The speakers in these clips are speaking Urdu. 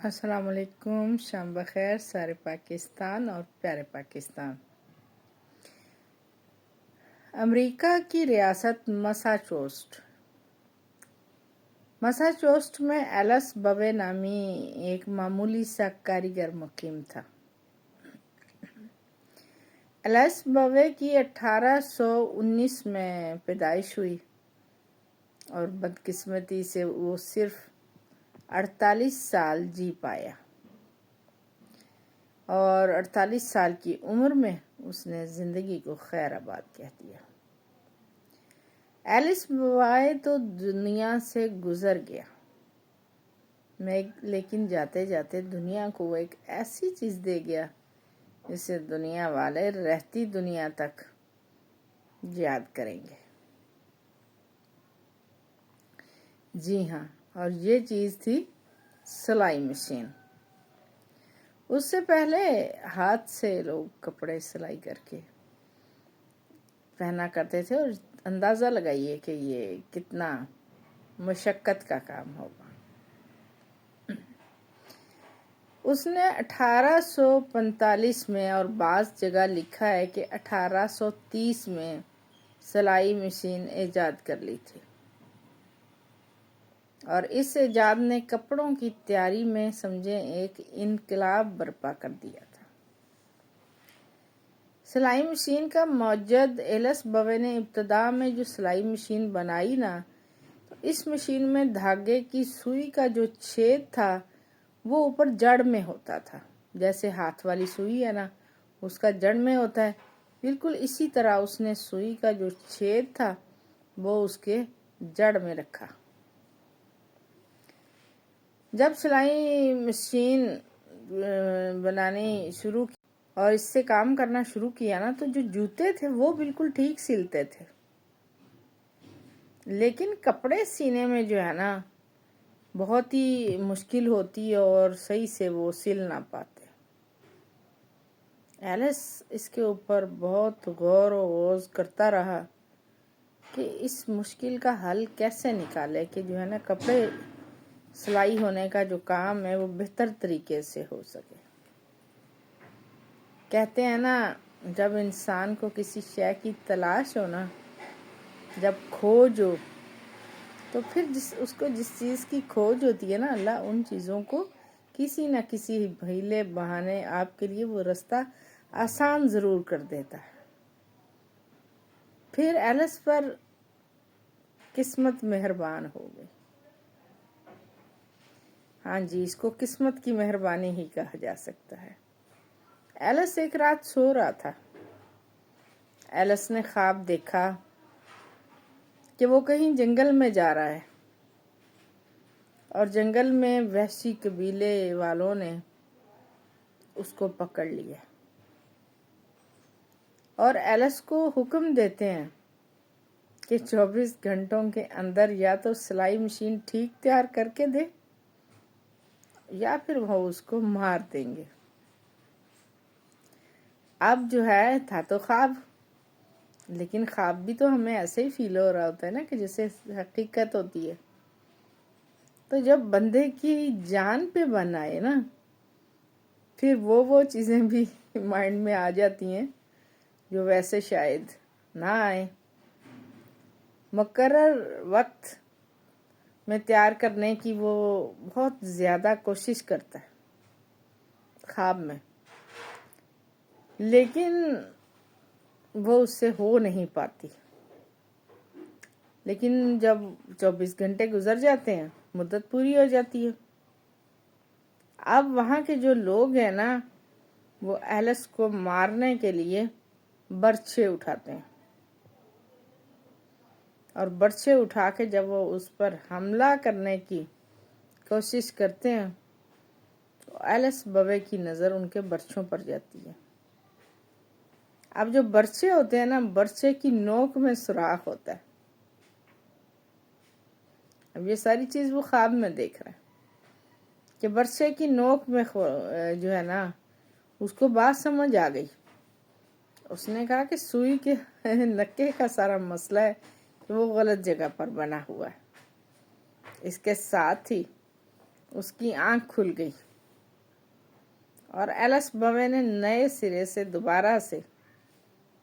السلام علیکم، شام بخیر سارے پاکستان اور پیارے پاکستان۔ امریکہ کی ریاست مساچوسٹ میں ایلس بوے نامی ایک معمولی سا کاریگر مقیم تھا۔ ایلس بوے کی 1819 میں پیدائش ہوئی اور بدقسمتی سے وہ صرف 48 سال جی پایا اور 48 سال کی عمر میں اس نے زندگی کو خیر آباد کہہ دیا۔ ایلس بوائے تو دنیا سے گزر گیا، لیکن جاتے جاتے دنیا کو وہ ایک ایسی چیز دے گیا جسے دنیا والے رہتی دنیا تک یاد کریں گے۔ جی ہاں، اور یہ چیز تھی سلائی مشین۔ اس سے پہلے ہاتھ سے لوگ کپڑے سلائی کر کے پہنا کرتے تھے، اور اندازہ لگائیے کہ یہ کتنا مشقت کا کام ہوگا۔ اس نے 1845 میں اور بعض جگہ لکھا ہے کہ 1830 میں سلائی مشین ایجاد کر لی تھی، اور اس ایجاد نے کپڑوں کی تیاری میں سمجھیں ایک انقلاب برپا کر دیا تھا۔ سلائی مشین کا موجد ایلس بوے نے ابتدا میں جو سلائی مشین بنائی نا، تو اس مشین میں دھاگے کی سوئی کا جو چھید تھا وہ اوپر جڑ میں ہوتا تھا، جیسے ہاتھ والی سوئی ہے نا، اس کا جڑ میں ہوتا ہے، بالکل اسی طرح اس نے سوئی کا جو چھید تھا وہ اس کے جڑ میں رکھا۔ جب سلائی مشین بنانی شروع کی اور اس سے کام کرنا شروع کیا نا، تو جو جوتے تھے وہ بالکل ٹھیک سلتے تھے، لیکن کپڑے سینے میں جو ہے نا بہت ہی مشکل ہوتی اور صحیح سے وہ سل نہ پاتے۔ ایلس اس کے اوپر بہت غور و خوض کرتا رہا کہ اس مشکل کا حل کیسے نکالے کہ جو ہے نا کپڑے سلائی ہونے کا جو کام ہے وہ بہتر طریقے سے ہو سکے۔ کہتے ہیں نا، جب انسان کو کسی شے کی تلاش ہو نا، جب کھوج ہو، تو پھر اس کو جس چیز کی کھوج ہوتی ہے نا، اللہ ان چیزوں کو کسی نہ کسی ہیلے بہانے آپ کے لیے وہ رستہ آسان ضرور کر دیتا ہے۔ پھر ایلس پر قسمت مہربان ہو گئی۔ ہاں جی، اس کو قسمت کی مہربانی ہی کہا جا سکتا ہے۔ ایلس ایک رات سو رہا تھا۔ ایلس نے خواب دیکھا کہ وہ کہیں جنگل میں جا رہا ہے، اور جنگل میں وحشی قبیلے والوں نے اس کو پکڑ لیا اور ایلس کو حکم دیتے ہیں کہ 24 گھنٹوں کے اندر یا تو سلائی مشین ٹھیک تیار کر کے دے یا پھر وہ اس کو مار دیں گے۔ اب جو ہے تھا تو خواب، لیکن خواب بھی تو ہمیں ایسے ہی فیل ہو رہا ہوتا ہے نا کہ جیسے حقیقت ہوتی ہے۔ تو جب بندے کی جان پہ بن آئے نا، پھر وہ چیزیں بھی مائنڈ میں آ جاتی ہیں جو ویسے شاید نہ آئے۔ مقرر وقت میں تیار کرنے کی وہ بہت زیادہ کوشش کرتا ہے خواب میں، لیکن وہ اس سے ہو نہیں پاتی۔ لیکن جب 24 گھنٹے گزر جاتے ہیں، مدت پوری ہو جاتی ہے۔ اب وہاں کے جو لوگ ہیں نا، وہ ایلس کو مارنے کے لیے برچھے اٹھاتے ہیں، اور برچھے اٹھا کے جب وہ اس پر حملہ کرنے کی کوشش کرتے ہیں تو ایلس بوے کی نظر ان کے برچھوں پر جاتی ہے۔ اب جو برچھے ہوتے ہیں نا، برچھے کی نوک میں سوراخ ہوتا ہے۔ اب یہ ساری چیز وہ خواب میں دیکھ رہا ہے کہ برچھے کی نوک میں جو ہے نا، اس کو بات سمجھ آ گئی۔ اس نے کہا کہ سوئی کے نکے کا سارا مسئلہ ہے کہ وہ غلط جگہ پر بنا ہوا ہے۔ اس کے ساتھ ہی اس کی آنکھ کھل گئی اور ایلس بوے نے نئے سرے سے دوبارہ سے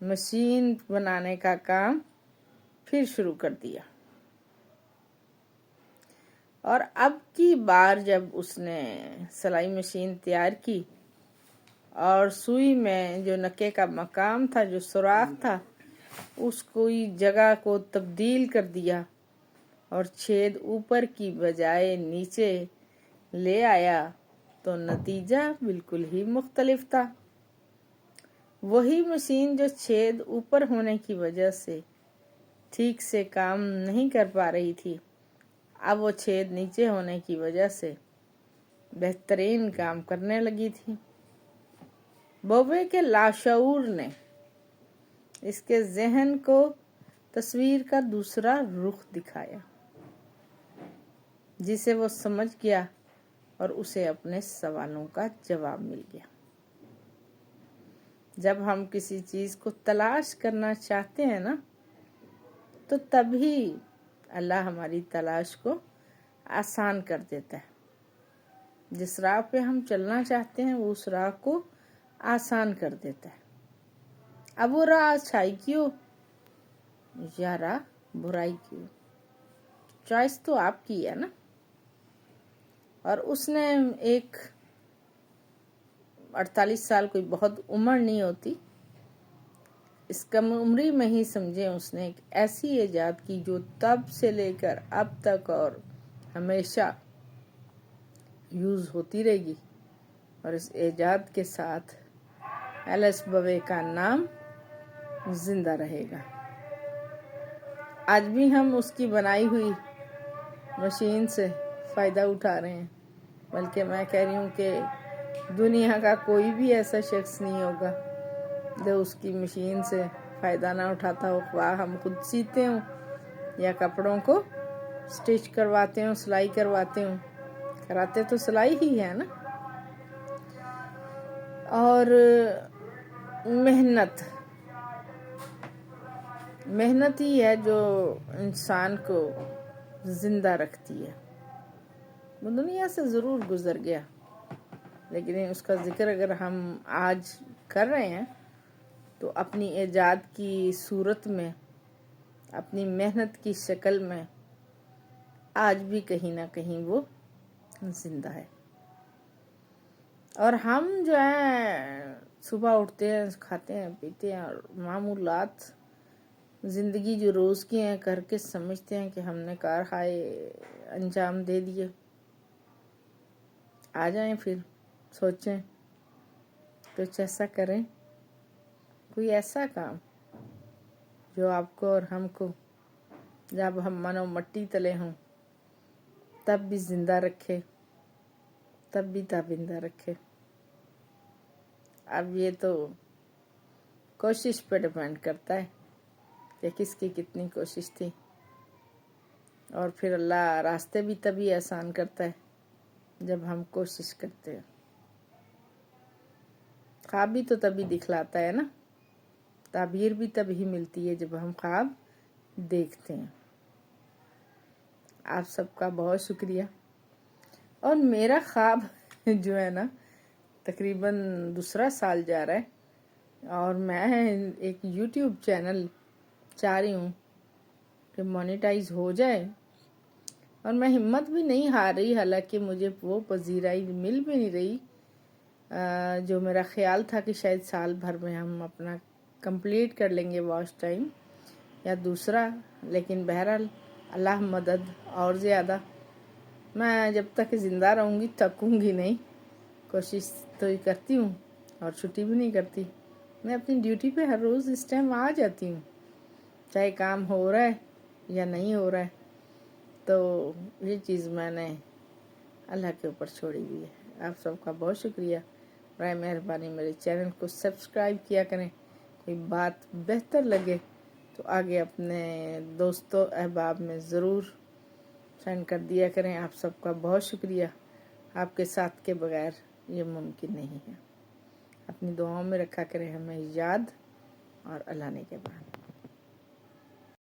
مشین بنانے کا کام پھر شروع کر دیا، اور اب کی بار جب اس نے سلائی مشین تیار کی اور سوئی میں جو نکے کا مقام تھا، جو سوراخ تھا، اس کوئی جگہ کو تبدیل کر دیا اور چھید اوپر کی بجائے نیچے لے آیا تو نتیجہ بالکل ہی مختلف تھا۔ وہی مشین جو چھید اوپر ہونے کی وجہ سے ٹھیک سے کام نہیں کر پا رہی تھی، اب وہ چھید نیچے ہونے کی وجہ سے بہترین کام کرنے لگی تھی۔ بوے کے لاشعور نے اس کے ذہن کو تصویر کا دوسرا رخ دکھایا، جسے وہ سمجھ گیا اور اسے اپنے سوالوں کا جواب مل گیا۔ جب ہم کسی چیز کو تلاش کرنا چاہتے ہیں نا، تو تبھی اللہ ہماری تلاش کو آسان کر دیتا ہے۔ جس راہ پہ ہم چلنا چاہتے ہیں وہ اس راہ کو آسان کر دیتا ہے۔ اب وہ راہ اچھائی کی ہو یا راہ برائی کی ہو، چوائس تو آپ کی ہے نا۔ اور اس نے 48 سال کوئی بہت عمر نہیں ہوتی، اس کم عمری میں ہی سمجھے اس نے ایک ایسی ایجاد کی جو تب سے لے کر اب تک اور ہمیشہ یوز ہوتی رہے گی، اور اس ایجاد کے ساتھ ایلس بوے کا نام زندہ رہے گا۔ آج بھی ہم اس کی بنائی ہوئی مشین سے فائدہ اٹھا رہے ہیں، بلکہ میں کہہ رہی ہوں کہ دنیا کا کوئی بھی ایسا شخص نہیں ہوگا جو اس کی مشین سے فائدہ نہ اٹھاتا ہو، خواہ ہم خود سیتے ہوں یا کپڑوں کو سٹچ کرواتے ہوں، سلائی کرواتے ہوں، کراتے تو سلائی ہی ہے نا۔ اور محنت ہی ہے جو انسان کو زندہ رکھتی ہے۔ وہ دنیا سے ضرور گزر گیا، لیکن اس کا ذکر اگر ہم آج کر رہے ہیں تو اپنی ایجاد کی صورت میں، اپنی محنت کی شکل میں آج بھی کہیں نہ کہیں وہ زندہ ہے۔ اور ہم جو ہیں صبح اٹھتے ہیں، کھاتے ہیں، پیتے ہیں، اور معمولات زندگی جو روز کی ہیں کر کے سمجھتے ہیں کہ ہم نے کار ہائے انجام دے دیے۔ آ جائیں پھر سوچیں، کچھ ایسا کریں، کوئی ایسا کام جو آپ کو اور ہم کو جب ہم من و مٹی تلے ہوں تب بھی زندہ رکھے، تب بھی تابندہ رکھے۔ اب یہ تو کوشش پہ ڈیپینڈ کرتا ہے کہ کس کی کتنی کوشش تھی، اور پھر اللہ راستے بھی تبھی آسان کرتا ہے جب ہم کوشش کرتے ہیں۔ خواب بھی تو تبھی دکھلاتا ہے نا، تعبیر بھی تبھی ملتی ہے جب ہم خواب دیکھتے ہیں۔ آپ سب کا بہت شکریہ۔ اور میرا خواب جو ہے نا تقریباً دوسرا سال جا رہا ہے، اور میں ایک یوٹیوب چینل چاہ رہی ہوں کہ مونیٹائز ہو جائے، اور میں ہمت بھی نہیں ہار رہی، حالانکہ مجھے وہ پذیرائی مل بھی نہیں رہی جو میرا خیال تھا کہ شاید سال بھر میں ہم اپنا کمپلیٹ کر لیں گے واچ ٹائم یا دوسرا، لیکن بہرحال اللہ مدد اور زیادہ۔ میں جب تک زندہ رہوں گی تھکوں گی نہیں، کوشش تو ہی کرتی ہوں اور چھٹی بھی نہیں کرتی۔ میں اپنی ڈیوٹی پہ ہر روز اس ٹائم آ جاتی ہوں، چاہے کام ہو رہا ہے یا نہیں ہو رہا ہے۔ تو یہ چیز میں نے اللہ کے اوپر چھوڑی ہوئی ہے۔ آپ سب کا بہت شکریہ۔ برائے مہربانی میرے چینل کو سبسکرائب کیا کریں، کوئی بات بہتر لگے تو آگے اپنے دوستوں احباب میں ضرور سینڈ کر دیا کریں۔ آپ سب کا بہت شکریہ، آپ کے ساتھ کے بغیر یہ ممکن نہیں ہے۔ اپنی دعاؤں میں رکھا کریں ہمیں یاد، اور اللہ نے کے بعد۔